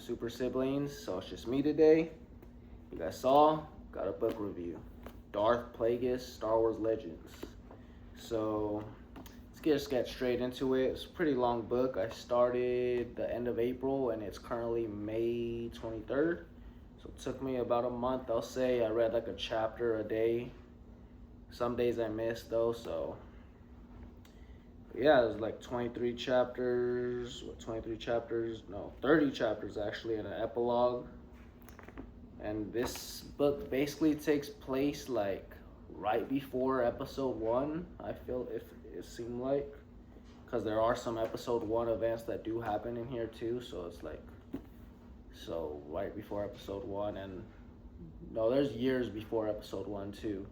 Super Siblings. So it's just me today. You guys saw, got a book review. Darth, Plagueis, StarWarsLegends. So let's just get straight into it. It's a pretty long book. I started the end of April and it's currently May 23rd. So it took me about a month, I'll say. I read like a chapter a day. Some days I missed though, so yeah, it was like 23 chapters. What, 23 chapters? No, 30 chapters actually, and an epilogue. And this book basically takes place like right before episode 1. I feel if it seemed like, because there are some episode 1 events that do happen in here too. So it's like, so right before episode 1, and no, there's years before episode 1 too.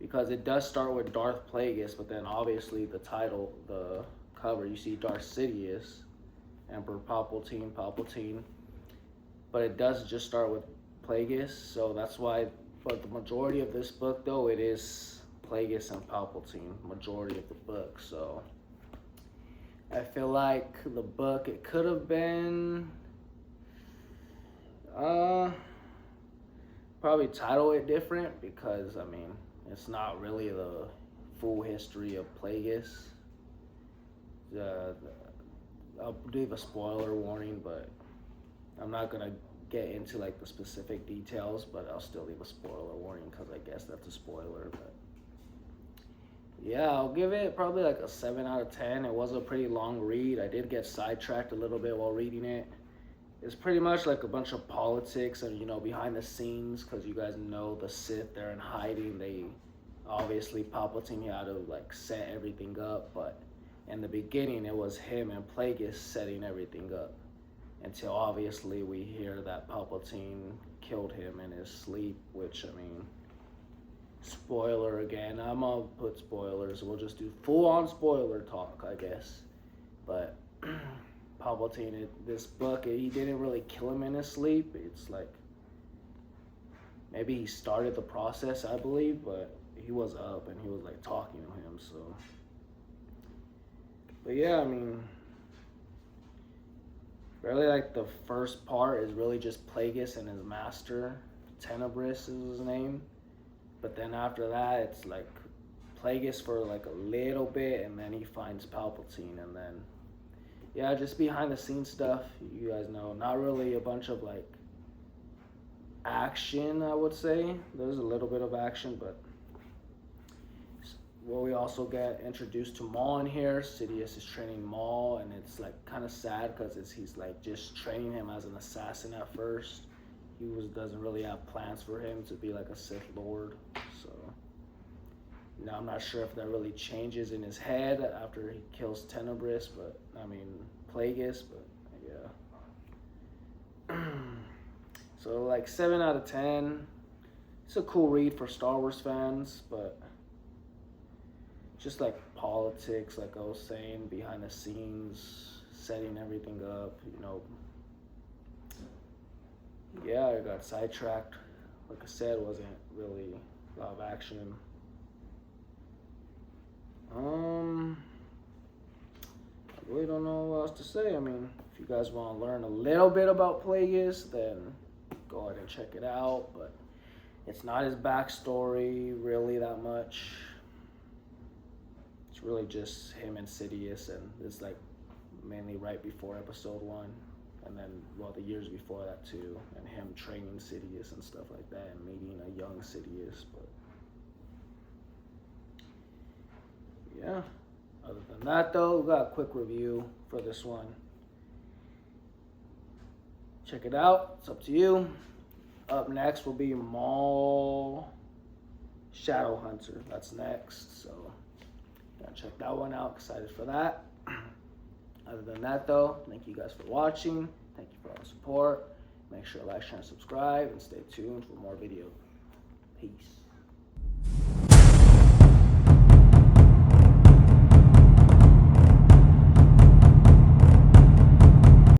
Because it does start with Darth Plagueis, but then obviously the title, the cover, you see Darth Sidious, Emperor Palpatine. But it does just start with Plagueis, so that's why, but the majority of this book though, it is Plagueis and Palpatine, majority of the book. So I feel like the book, it could have been, probably title it different, because I mean, it's not really the full history of Plagueis. I'll leave a spoiler warning, but I'm not gonna get into like the specific details, but I'll still leave a spoiler warning because I guess that's a spoiler. But yeah, I'll give it probably like a 7 out of 10. It was a pretty long read. I did get sidetracked a little bit while reading it. It's pretty much like a bunch of politics and, you know, behind the scenes, because you guys know the Sith, they're in hiding. They obviously, Palpatine had to like set everything up, but in the beginning it was him and Plagueis setting everything up, until obviously we hear that Palpatine killed him in his sleep, which, I mean, spoiler again, I'm gonna put spoilers, we'll just do full-on spoiler talk, I guess. But Palpatine, this book, he didn't really kill him in his sleep. It's like, maybe he started the process, I believe, but he was up and he was like talking to him, so. But yeah, I mean, really like the first part is really just Plagueis and his master, Tenebris is his name. But then after that, it's like Plagueis for like a little bit, and then he finds Palpatine, and then, yeah, just behind the scenes stuff, you guys know. Not really a bunch of like action, I would say. There's a little bit of action, but well, we also get introduced to Maul in here. Sidious is training Maul, and it's like kind of sad because he's like just training him as an assassin at first. He doesn't really have plans for him to be like a Sith Lord. So now I'm not sure if that really changes in his head after he kills Tenebris, but I mean Plagueis, but yeah. So like 7 out of 10. It's a cool read for Star Wars fans, but just like politics, like I was saying, behind the scenes, setting everything up, you know. Yeah, I got sidetracked. Like I said, wasn't really a lot of action. I really don't know what else to say. I mean, if you guys want to learn a little bit about Plagueis, then go ahead and check it out. But it's not his backstory really that much. It's really just him and Sidious, and it's like mainly right before episode 1. And then, well, the years before that too, and him training Sidious and stuff like that, and meeting a young Sidious. But yeah, other than that though, we got a quick review for this one. Check it out, it's up to you. Up next will be Maul Shadowhunter. That's next, so gotta check that one out, excited for that. Other than that though, thank you guys for watching. Thank you for all the support. Make sure to like, share, and subscribe, and stay tuned for more videos. Peace.